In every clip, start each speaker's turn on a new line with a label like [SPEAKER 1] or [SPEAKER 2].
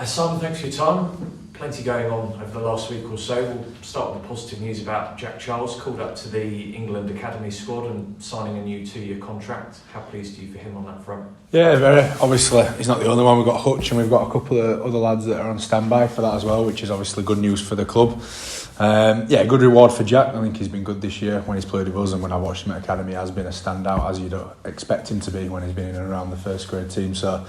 [SPEAKER 1] Simon, thanks for your time. Plenty going on over the last week or so. We'll start with the positive news about Jack Charles, called up to the England Academy squad and signing a new 2-year contract. How pleased are you for him on that front?
[SPEAKER 2] Yeah, very. Obviously, he's not the only one. We've got Hutch and we've got a couple of other lads that are on standby for that as well, which is obviously good news for the club. Good reward for Jack. I think he's been good this year when he's played with us, and when I watched him at Academy, he has been a standout, as you'd expect him to be when he's been in and around the first grade team. So,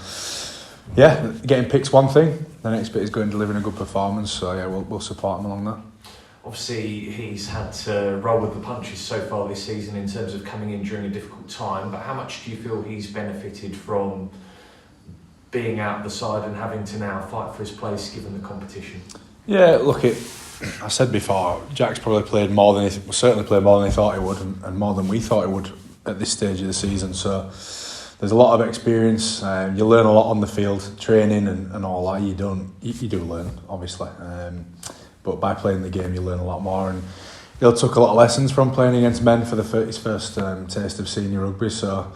[SPEAKER 2] yeah, getting pick's one thing. The next bit is going and delivering a good performance. So, yeah, we'll support him along that.
[SPEAKER 1] Obviously, he's had to roll with the punches so far this season in terms of coming in during a difficult time, but how much do you feel he's benefited from being out the side and having to now fight for his place given the competition?
[SPEAKER 2] Yeah, look, I said before, Jack's probably played more than he thought he would, and more than we thought he would at this stage of the season. So there's a lot of experience. You learn a lot on the field, training and all that. You do learn, obviously, but by playing the game, you learn a lot more. And he took a lot of lessons from playing against men for his first taste of senior rugby. So,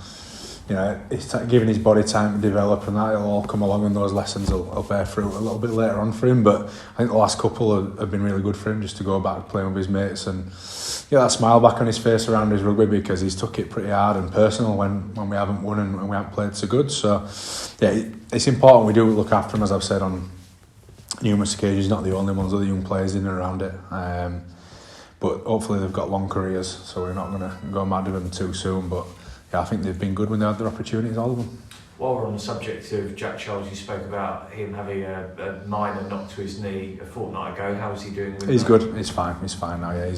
[SPEAKER 2] you know, he's giving his body time to develop, and that it'll all come along, and those lessons will bear fruit a little bit later on for him. But I think the last couple have been really good for him, just to go back playing with his mates and get that smile back on his face around his rugby, because he's took it pretty hard and personal when we haven't won and we haven't played so good. So yeah, it's important we do look after him, as I've said on numerous occasions. Not the only ones, other young players in and around it. But hopefully they've got long careers, so we're not going to go mad with them too soon. But yeah, I think they've been good when they had their opportunities, all of them.
[SPEAKER 1] While we're on the subject of Jack Charles, you spoke about him having a minor knock to his knee a fortnight ago. How is he doing with
[SPEAKER 2] He's
[SPEAKER 1] that?
[SPEAKER 2] good. He's fine now. Yeah,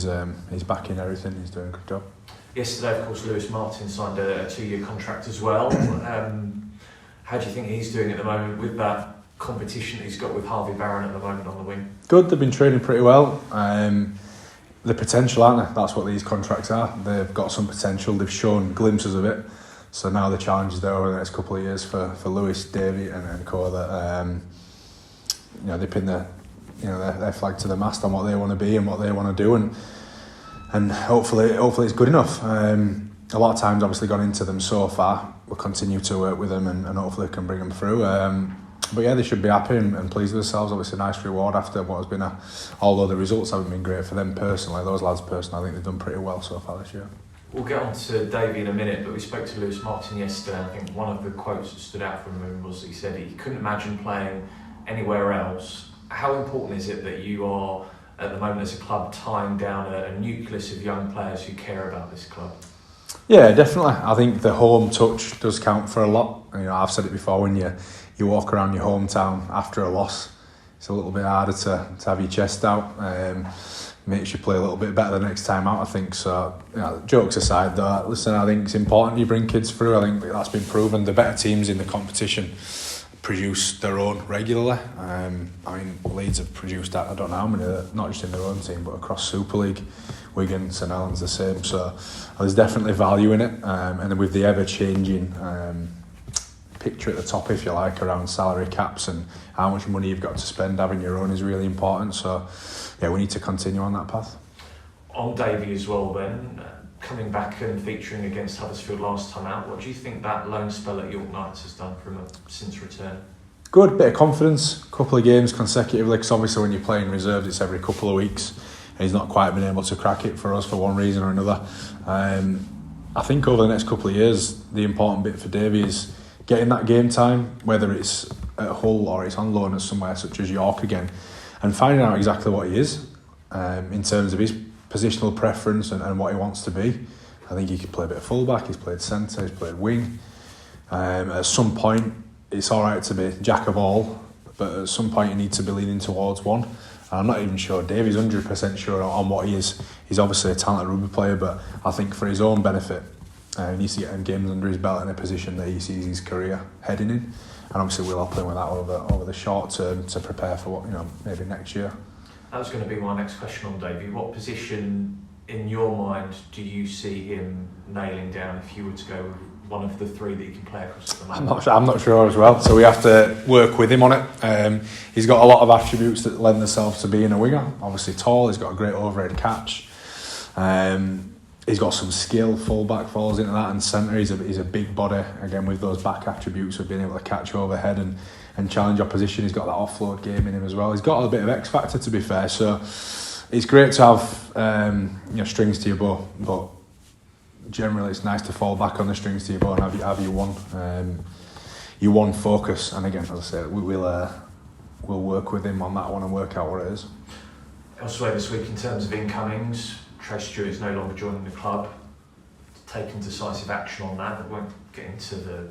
[SPEAKER 2] he's back in everything. He's doing a good job.
[SPEAKER 1] Yesterday, of course, Lewis Martin signed a 2-year contract as well. How do you think he's doing at the moment with that competition he's got with Harvey Barron at the moment on the wing?
[SPEAKER 2] Good. They've been training pretty well. The potential, aren't they? That's what these contracts are. They've got some potential. They've shown glimpses of it. So now the challenge is there over the next couple of years for Lewis, Davey and co that they pin their flag to the mast on what they want to be and what they want to do, and hopefully it's good enough. A lot of time's obviously gone into them so far. We'll continue to work with them and hopefully can bring them through. But yeah, they should be happy and pleased with themselves. Obviously, a nice reward after what has been although the results haven't been great for them personally, those lads personally, I think they've done pretty well so far this year.
[SPEAKER 1] We'll get on to Davey in a minute, but we spoke to Lewis Martin yesterday. I think one of the quotes that stood out from him was he said he couldn't imagine playing anywhere else. How important is it that you are, at the moment as a club, tying down a nucleus of young players who care about this club?
[SPEAKER 2] Yeah, definitely. I think the home touch does count for a lot. You know, I've said it before, when you walk around your hometown after a loss, it's a little bit harder to have your chest out. Makes you play a little bit better the next time out, I think. So, jokes aside though, listen, I think it's important you bring kids through. I think that's been proven. The better teams in the competition produce their own regularly. Leeds have produced, I don't know how many, not just in their own team, but across Super League. Wigan, St Helens the same. So there's definitely value in it. And then with the ever-changing picture at the top, if you like, around salary caps and how much money you've got to spend, having your own is really important. So yeah, we need to continue on that path. On
[SPEAKER 1] Davey as well then, coming back and featuring against Huddersfield last time out, what do you think that loan spell at York Knights has done for him since return?
[SPEAKER 2] Good, bit of confidence, couple of games consecutively, because obviously when you're playing reserves it's every couple of weeks, and he's not quite been able to crack it for us for one reason or another. I think over the next couple of years, the important bit for Davey is getting that game time, whether it's at Hull or it's on loan at somewhere such as York again, and finding out exactly what he is in terms of his positional preference and what he wants to be. I think he could play a bit of fullback, he's played centre, he's played wing. At some point, it's all right to be jack of all, but at some point you need to be leaning towards one. And I'm not even sure Davey's 100% sure on what he is. He's obviously a talented rugby player, but I think for his own benefit, he needs to get games under his belt in a position that he sees his career heading in. And obviously we'll help him with that over the short term to prepare for what, maybe next year.
[SPEAKER 1] That was going to be my next question on Davey. What position in your mind do you see him nailing down if you were to go with one of the three that you can play across at the moment?
[SPEAKER 2] I'm not sure as well, so we have to work with him on it. He's got a lot of attributes that lend themselves to being a winger. Obviously tall, he's got a great overhead catch. He's got some skill, fullback falls into that, and centre, he's a big body, again with those back attributes of being able to catch overhead and and challenge opposition. He's got that offload game in him as well. He's got a bit of X factor, to be fair. So it's great to have strings to your bow, but generally it's nice to fall back on the strings to your bow and have your one focus. And again, as I say, we'll work with him on that one and work out what it is.
[SPEAKER 1] Elsewhere this week, in terms of incomings, Trace Stewart is no longer joining the club. Taken decisive action on that. I won't get into the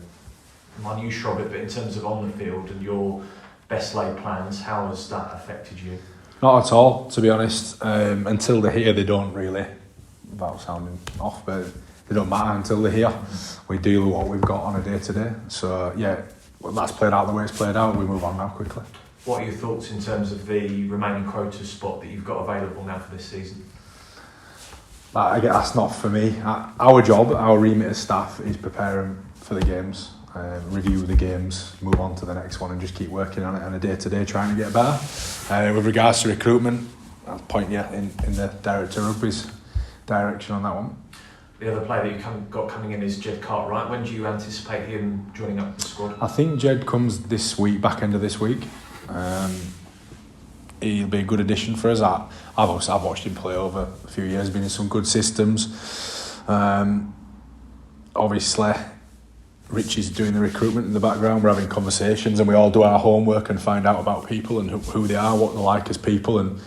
[SPEAKER 1] minutiae of it, but in terms of on the field and your best laid plans, how has that affected you?
[SPEAKER 2] Not at all, to be honest. Until they're here, they don't really, without sounding off, but they don't matter until they're here. We deal with what we've got on a day-to-day. So, yeah, that's played out the way it's played out. We move on now quickly.
[SPEAKER 1] What are your thoughts in terms of the remaining quota spot that you've got available now for this season?
[SPEAKER 2] I guess that's not for me. Our job, our remit as staff, is preparing for the games, review the games, move on to the next one and just keep working on it on a day-to-day, trying to get better. With regards to recruitment, I'll point you in the Director of Rugby's direction on that one.
[SPEAKER 1] The other player that you've got coming in is Jed Cartwright. When do you anticipate him joining up the squad?
[SPEAKER 2] I think Jed comes this week, back end of this week. He'll be a good addition for us. I've watched him play over a few years, been in some good systems. Obviously, Rich is doing the recruitment in the background. We're having conversations and we all do our homework and find out about people and who they are, what they're like as people, and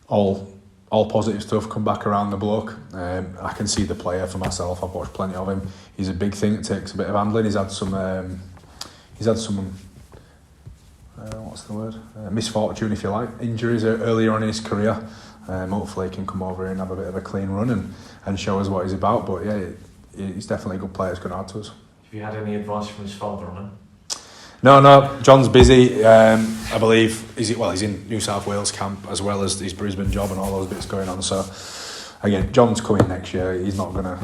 [SPEAKER 2] all positive stuff come back around the bloke. I can see the player for myself. I've watched plenty of him. He's a big thing. It takes a bit of handling. He's had some what's the word? Misfortune, if you like, injuries earlier on in his career. Hopefully he can come over here and have a bit of a clean run and show us what he's about. But yeah, he's definitely a good player. It's going to add to us.
[SPEAKER 1] Have you had any advice from his father on him?
[SPEAKER 2] No. John's busy. I believe he's in New South Wales camp as well as his Brisbane job and all those bits going on. So again, John's coming next year. He's not going to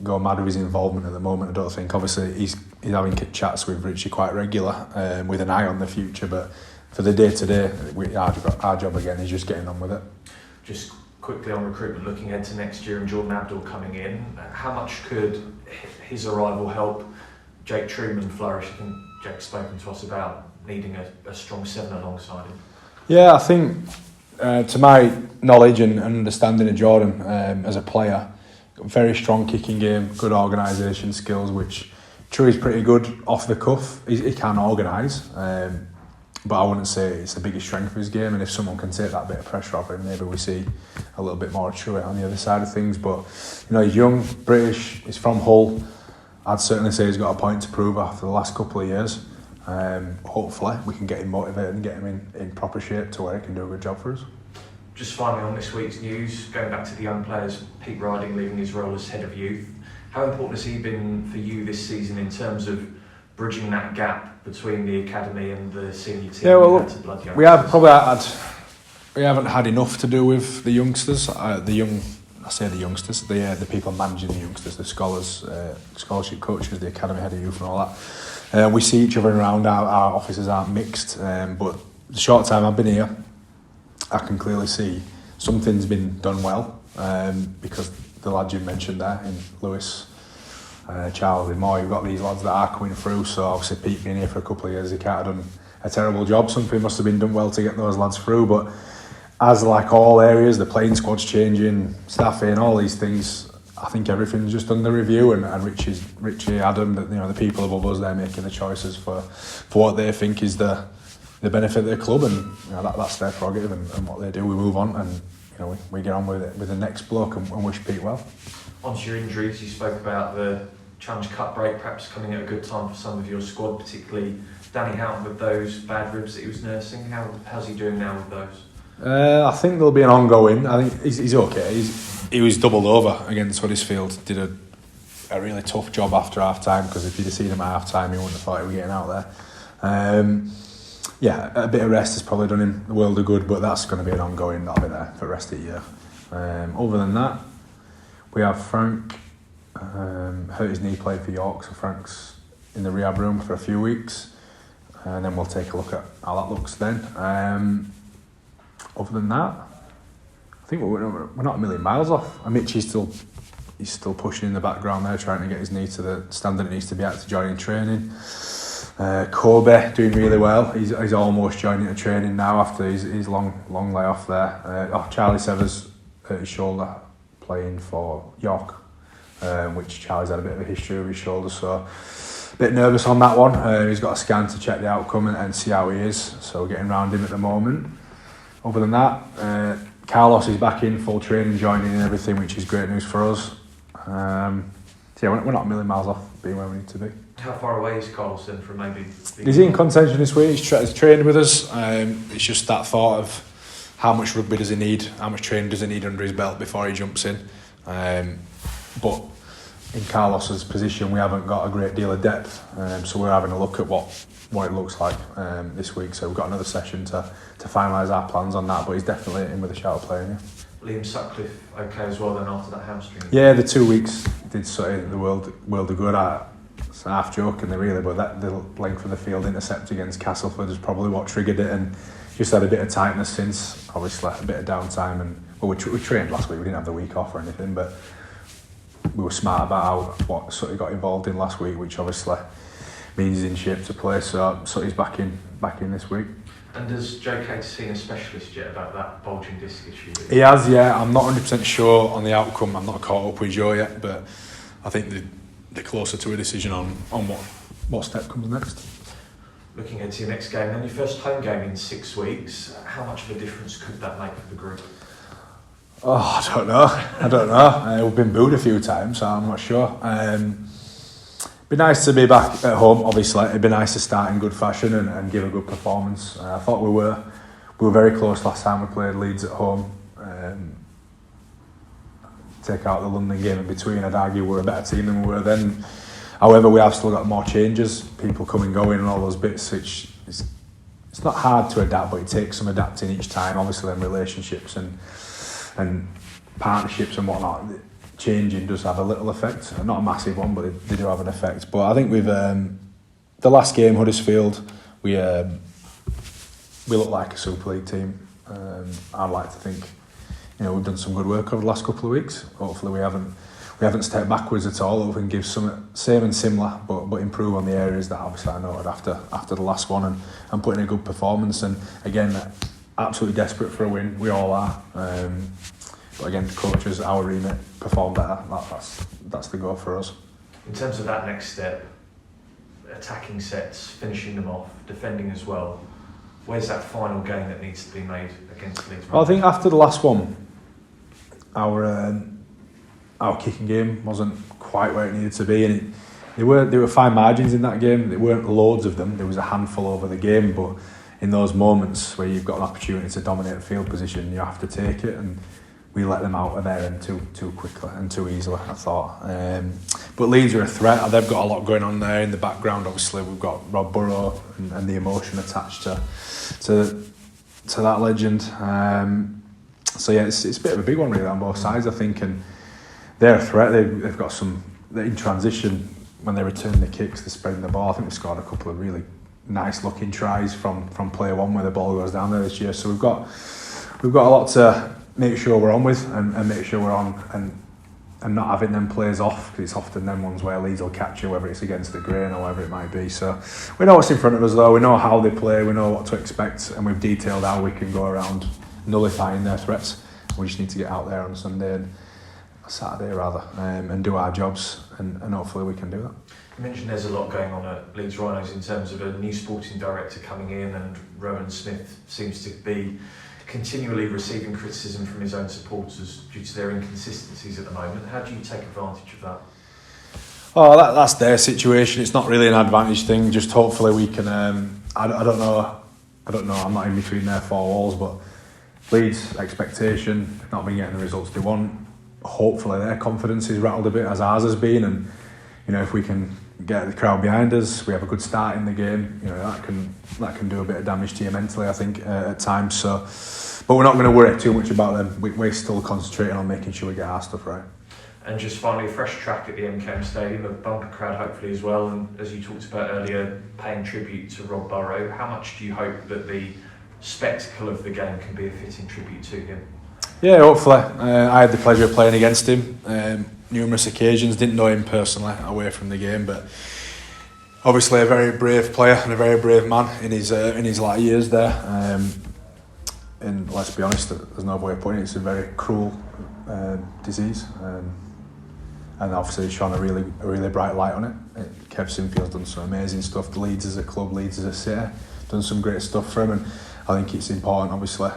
[SPEAKER 2] go mad with his involvement at the moment, I don't think. Obviously, he's having chats with Richie quite regular, with an eye on the future. But for the day-to-day, our job again is just getting on with it. Just
[SPEAKER 1] quickly on recruitment, looking ahead to next year and Jordan Abdul coming in, how much could his arrival help Jake Truman flourish? I think Jake's spoken to us about needing a strong seven alongside him. Yeah,
[SPEAKER 2] I think to my knowledge and understanding of Jordan as a player, very strong kicking game, good organisation skills, which True is pretty good off the cuff. He can organise, but I wouldn't say it's the biggest strength of his game. And if someone can take that bit of pressure off him, maybe we see a little bit more of True on the other side of things. But he's young, British, he's from Hull. I'd certainly say he's got a point to prove after the last couple of years. Hopefully we can get him motivated and get him in proper shape to where he can do a good job for us.
[SPEAKER 1] Just finally on this week's news, going back to the young players, Pete Riding leaving his role as head of youth. How important has he been for you this season in terms of bridging that gap between the academy and the senior team?
[SPEAKER 2] Yeah, well, we haven't had enough to do with the youngsters. The people managing the youngsters, the scholars, scholarship coaches, the academy head of youth and all that. We see each other around. Our offices aren't mixed, but the short time I've been here, I can clearly see something's been done well, because the lad you mentioned there in Lewis, Charles and Moore, you've got these lads that are coming through. So obviously Pete being here for a couple of years, he can't have done a terrible job. Something must have been done well to get those lads through. But as like all areas, the playing squad's changing, staffing, all these things, I think everything's just under review. And Richie, Adam, the people above us, they're making the choices for what they think is the benefit of their club, and that's their prerogative and what they do. We move on and we get on with it with the next bloke and wish Pete well.
[SPEAKER 1] On to your injuries, you spoke about the Challenge Cup break perhaps coming at a good time for some of your squad, particularly Danny Houghton with those bad ribs that he was nursing. How's he doing now with those?
[SPEAKER 2] I think there'll be an ongoing. I think he's okay. He was doubled over against Huddersfield. Did a really tough job after half time, because if you'd have seen him at half time, you wouldn't have thought he was getting out there. A bit of rest has probably done him the world of good, but that's going to be an ongoing. That'll be there for the rest of the year. Other than that, we have Frank hurt his knee, played for York, so Frank's in the rehab room for a few weeks, and then we'll take a look at how that looks then. Other than that, I think we're not a million miles off. He's still pushing in the background there, trying to get his knee to the standard it needs to be at to join in training. Kobe doing really well. He's almost joining the training now after his long layoff there. Charlie Severs hurt his shoulder playing for York, which Charlie's had a bit of a history with his shoulder, so a bit nervous on that one. He's got a scan to check the outcome and see how he is, so we're getting round him at the moment. Other than that, Carlos is back in full training, joining and everything, which is great news for us. So yeah, we're not a million miles off being where we need to be.
[SPEAKER 1] How far away is Carlos then from maybe...
[SPEAKER 2] He's in contention this week. He's training with us. It's just that thought of how much rugby does he need, how much training does he need under his belt before he jumps in. But in Carlos's position, we haven't got a great deal of depth, so we're having a look at what it looks like this week. So we've got another session to finalise our plans on that, but he's definitely in with a shout of playing. Yeah.
[SPEAKER 1] Liam Sutcliffe okay as well then after that hamstring?
[SPEAKER 2] Yeah, the 2 weeks did sort of the world of good. It's half joking, really, but the length of the field intercept against Castleford is probably what triggered it, and just had a bit of tightness since, obviously a bit of downtime, and we trained last week. We didn't have the week off or anything, but we were smart about what Sutty got involved in last week, which obviously means he's in shape to play. So Sutty's back in this week.
[SPEAKER 1] And has JK seen a specialist yet about that bulging disc issue?
[SPEAKER 2] He has, yeah. I'm not 100% sure on the outcome. I'm not caught up with Joe yet, but I think they're closer to a decision on what step comes next.
[SPEAKER 1] Looking into your next game, then your first home game in 6 weeks, how much of a difference could that make for the group?
[SPEAKER 2] Oh, I don't know. We've been booed a few times, so I'm not sure. It'd be nice to be back at home, obviously. It'd be nice to start in good fashion and give a good performance. I thought we were very close last time we played Leeds at home. Take out the London game in between, I'd argue we're a better team than we were then. However, we have still got more changes, people coming, going and all those bits, which it's not hard to adapt, but it takes some adapting each time. Obviously, then relationships and partnerships and whatnot, changing does have a little effect. Not a massive one, but they do have an effect. But I think with the last game, Huddersfield, we look like a Super League team. I'd like to think, we've done some good work over the last couple of weeks. Hopefully, we haven't stepped backwards at all. We can give some same and similar, but improve on the areas that obviously I noted after the last one and put in a good performance. And again, absolutely desperate for a win. We all are. But again, the coaches, our remit, perform better. That's the goal for us.
[SPEAKER 1] In terms of that next step, attacking sets, finishing them off, defending as well, where's that final game that needs to be made against Leeds Rhinos?
[SPEAKER 2] Well, I think after the last one, our kicking game wasn't quite where it needed to be, and there were fine margins in that game. There weren't loads of them. There was a handful over the game, but in those moments where you've got an opportunity to dominate a field position, you have to take it, and we let them out of there and too quickly and too easily, I thought. But Leeds are a threat. They've got a lot going on there in the background. Obviously, we've got Rob Burrow and the emotion attached to that legend. So yeah, it's a bit of a big one really on both sides, I think, and they're a threat. They've got some in transition when they return the kicks, they're spreading the ball. I think they've scored a couple of really nice looking tries from player one where the ball goes down there this year. So we've got a lot to make sure we're on with and make sure we're on and not having them plays off, because it's often them ones where Leeds will catch you, whether it's against the grain or whatever it might be. So we know what's in front of us though, we know how they play, we know what to expect, and we've detailed how we can go around nullifying their threats. We just need to get out there on Sunday and Saturday rather, and do our jobs, and hopefully we can do that.
[SPEAKER 1] You mentioned there's a lot going on at Leeds Rhinos in terms of a new sporting director coming in, and Rowan Smith seems to be continually receiving criticism from his own supporters due to their inconsistencies at the moment. How do you take advantage of that?
[SPEAKER 2] Oh, that's their situation. It's not really an advantage thing. Just hopefully we can. I don't know. I'm not in between their four walls, but Leeds' expectation, not been getting the results they want. Hopefully their confidence is rattled a bit as ours has been, and if we can get the crowd behind us, we have a good start in the game. That can do a bit of damage to you mentally, I think, at times. So, but we're not going to worry too much about them. We're still concentrating on making sure we get our stuff right.
[SPEAKER 1] And just finally, a fresh track at the MKM Stadium, a bumper crowd hopefully as well. And as you talked about earlier, paying tribute to Rob Burrow. How much do you hope that the spectacle of the game can be a fitting tribute to him?
[SPEAKER 2] Yeah, hopefully. I had the pleasure of playing against him numerous occasions. Didn't know him personally away from the game, but obviously a very brave player and a very brave man in his latter years there. And let's be honest, there's no way of putting it. It's a very cruel disease, and obviously he's shone a really bright light on it. Kev Sinfield's done some amazing stuff. The Leeds as a club, Leeds as a city, done some great stuff for him, and I think it's important, obviously,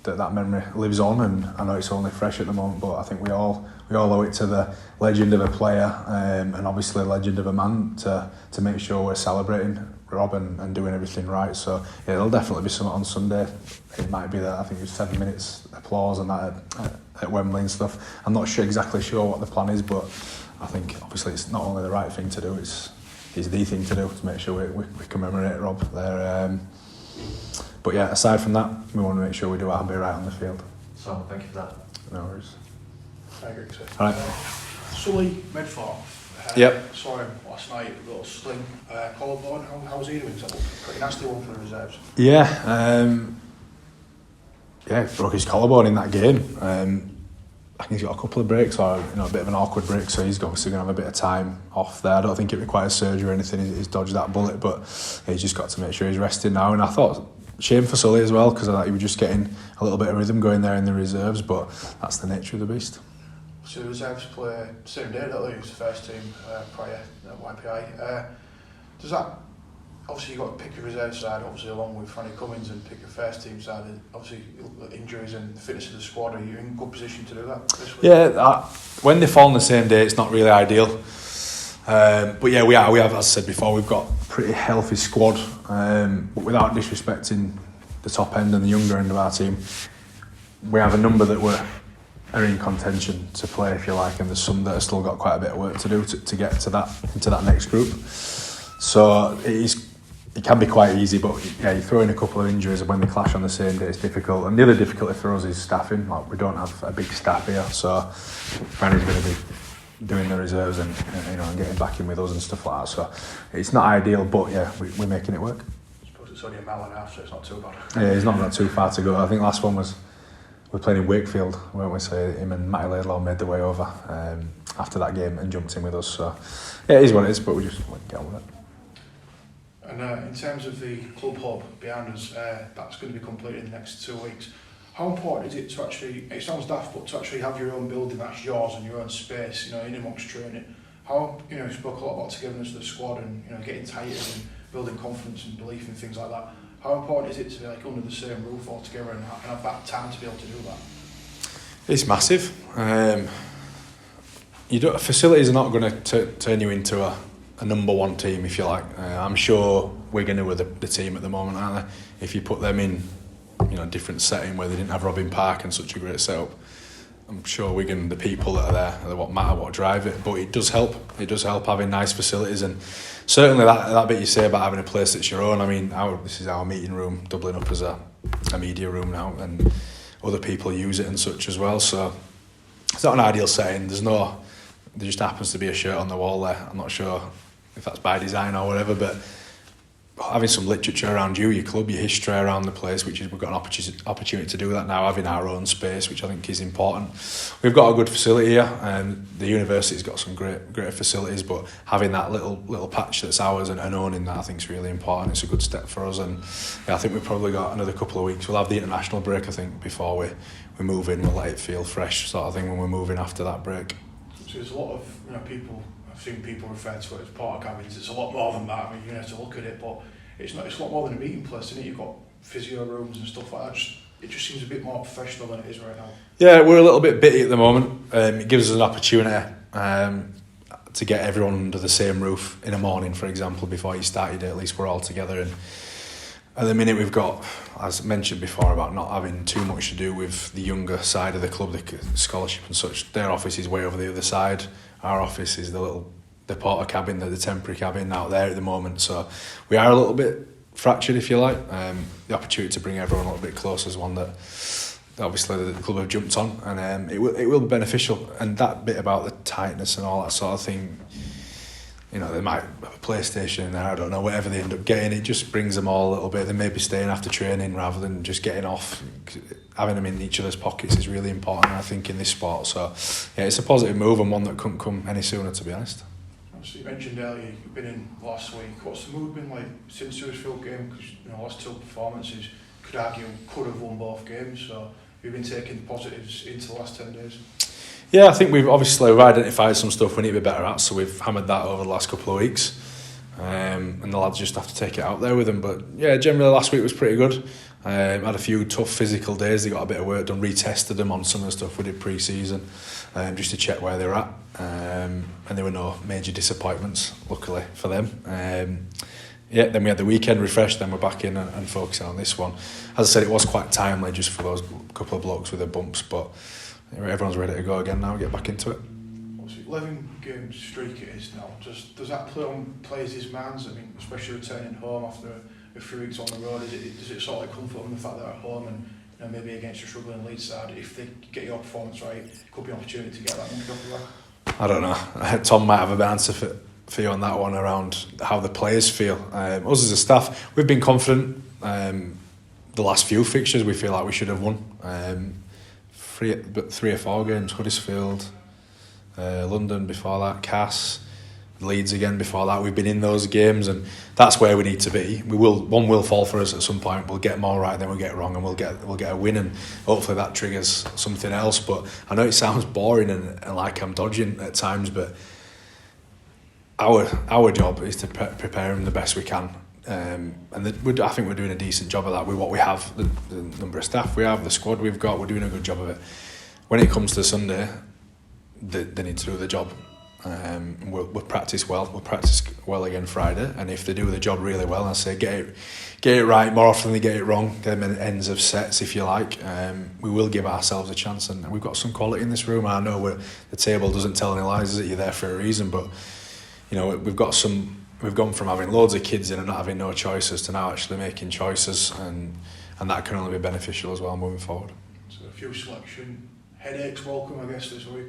[SPEAKER 2] that memory lives on. And I know it's only fresh at the moment, but I think we all owe it to the legend of a player, and obviously a legend of a man to make sure we're celebrating Rob and doing everything right. So yeah, there'll definitely be something on Sunday. It might be that I think it was 7 minutes applause and that at Wembley and stuff. I'm not exactly sure what the plan is, but I think obviously it's not only the right thing to do, it's the thing to do to make sure we commemorate Rob there. But yeah, aside from that, we want to make sure we do our bit right on the field.
[SPEAKER 1] So thank you for that.
[SPEAKER 2] No worries.
[SPEAKER 3] Hi, Grix.
[SPEAKER 2] All right.
[SPEAKER 3] Sully, mid-form.
[SPEAKER 2] Yep.
[SPEAKER 3] Saw him last night, a little sling, collarbone. How's he doing? Is that a pretty nasty one for the reserves?
[SPEAKER 2] Yeah, broke his collarbone in that game. I think he's got a couple of breaks, or a bit of an awkward break, so he's obviously going to have a bit of time off there. I don't think it requires surgery or anything. He's dodged that bullet, but he's just got to make sure he's resting now. And I thought shame for Sully as well, because I thought he was just getting a little bit of rhythm going there in the reserves, but that's the nature of the beast.
[SPEAKER 3] So the reserves play same day, don't they? It's the first team prior at YPI. Does that, obviously you've got to pick your reserve side, obviously along with Franny Cummins, and pick your first team side, and obviously injuries and the fitness of the squad. Are you in good position to do that this week?
[SPEAKER 2] Yeah, when they fall on the same day, it's not really ideal. But yeah, we have, as I said before, we've got a pretty healthy squad, but without disrespecting the top end and the younger end of our team, we have a number that are in contention to play, if you like, and there's some that have still got quite a bit of work to do to get to that into that next group. So it can be quite easy, but yeah, you throw in a couple of injuries, and when they clash on the same day, it's difficult. And the other difficulty for us is staffing. Like, we don't have a big staff here, so Franny's going to be doing the reserves and getting back in with us and stuff like that. So it's not ideal, but yeah, we're making it work.
[SPEAKER 3] I suppose it's only a mile and a half, so it's not too bad.
[SPEAKER 2] Yeah, he's not got too far to go. I think last one was, we played in Wakefield, weren't we? So him and Matty Laidlaw made their way over after that game and jumped in with us. So yeah, it is what it is, but we just get on with it.
[SPEAKER 3] And in terms of the club hub behind us, that's going to be completed in the next 2 weeks. How important is it to actually, it sounds daft, but to actually have your own building that's yours and your own space, in amongst training? How, you spoke a lot about togetherness of the squad and, getting tighter and building confidence and belief and things like that. How important is it to be like under the same roof all together and have that time to be able to do that?
[SPEAKER 2] It's massive. Facilities are not going to turn you into a number one team, if you like. I'm sure Wigan are the team at the moment, aren't they? If you put them in, a different setting where they didn't have Robin Park and such a great setup, I'm sure Wigan, the people that are there, are what matter, what drive it. But it does help. It does help having nice facilities, and certainly that bit you say about having a place that's your own. I mean, this is our meeting room, doubling up as a media room now, and other people use it and such as well. So it's not an ideal setting. There just happens to be a shirt on the wall there. I'm not sure if that's by design or whatever, but having some literature around you, your club, your history around the place, which is, we've got an opportunity to do that now, having our own space, which I think is important. We've got a good facility here, and the university's got some great facilities, but having that little patch that's ours and owning that, I think is really important. It's a good step for us, and yeah, I think we've probably got another couple of weeks. We'll have the international break, I think, before we move in. We'll let it feel fresh, sort of thing, when we're moving after that break.
[SPEAKER 3] So there's a lot of people. I've seen people refer to it as porta cabins. It's a lot more than that. I mean, you have to look at it, but it's not. It's a lot more than a meeting place, isn't it? You've got physio rooms and stuff like that. It just seems a bit more professional than it is right now. Yeah,
[SPEAKER 2] we're a little bit bitty at the moment. It gives us an opportunity to get everyone under the same roof in a morning, for example, before you start your day. At least we're all together. And at the minute, we've got, as mentioned before, about not having too much to do with the younger side of the club, the scholarship and such. Their office is way over the other side. Our office is the porter cabin, the temporary cabin out there at the moment. So we are a little bit fractured, if you like. The opportunity to bring everyone a little bit closer is one that obviously the club have jumped on, and it will be beneficial. And that bit about the tightness and all that sort of thing, they might have a PlayStation in there, I don't know, whatever they end up getting, it just brings them all a little bit. They may be staying after training rather than just getting off. Having them in each other's pockets is really important, I think, in this sport. So yeah, it's a positive move, and one that couldn't come any sooner, to be honest.
[SPEAKER 3] So you mentioned earlier you've been in last week. What's the mood been like since the Huddersfield game? Because last two performances, could argue, could have won both games. So you've been taking the positives into the last 10 days.
[SPEAKER 2] Yeah, I think we've identified some stuff we need to be better at, so we've hammered that over the last couple of weeks. And the lads just have to take it out there with them. But yeah, generally last week was pretty good. Had a few tough physical days. They got a bit of work done, retested them on some of the stuff we did pre-season, just to check where they're at. And there were no major disappointments, luckily for them. Then we had the weekend refresh, then we're back in and focusing on this one. As I said, it was quite timely just for those couple of blokes with the bumps, but everyone's ready to go again now and get back into it.
[SPEAKER 3] 11 game streak it is now. Does that play on players' minds? I mean, especially returning home after a few weeks on the road, does it sort of comfort them the fact they're at home and maybe against a struggling Leeds side, if they get your performance right, it could be an opportunity to get that monkey off the back?
[SPEAKER 2] I don't know. Tom might have a bit of answer for you on that one around how the players feel. Us as a staff, we've been confident. The last few fixtures we feel like we should have won. 3 or 4 games, Huddersfield, London before that, Cass, Leeds again before that. We've been in those games and that's where we need to be. One will fall for us at some point. We'll get more right than we'll get wrong, and we'll get a win, and hopefully that triggers something else. But I know it sounds boring and like I'm dodging at times, but our job is to prepare them the best we can. I think we're doing a decent job of that with what we have, the number of staff we have, the squad we've got. We're doing a good job of it. When it comes to Sunday, they need to do the job. We'll practice well. We'll practice well again Friday, and if they do the job really well, I say get it right more often than they get it wrong. Get them in ends of sets, if you like. We will give ourselves a chance, and we've got some quality in this room. And I know the table doesn't tell any lies, is it? You're there for a reason, but we've got some. We've gone from having loads of kids in and not having no choices to now actually making choices, and that can only be beneficial as well moving forward.
[SPEAKER 3] So a few selection headaches welcome, I guess, this week.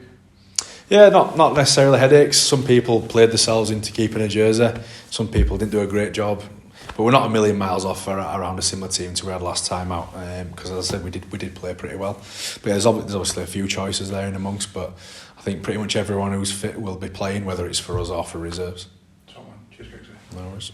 [SPEAKER 2] Yeah, not necessarily headaches. Some people played themselves into keeping a jersey. Some people didn't do a great job, but we're not a million miles off around a similar team to we had last time out. Because as I said, we did play pretty well. But yeah, there's obviously a few choices there in amongst. But I think pretty much everyone who's fit will be playing, whether it's for us or for reserves.
[SPEAKER 3] Top man, cheers, Grix.
[SPEAKER 2] No worries.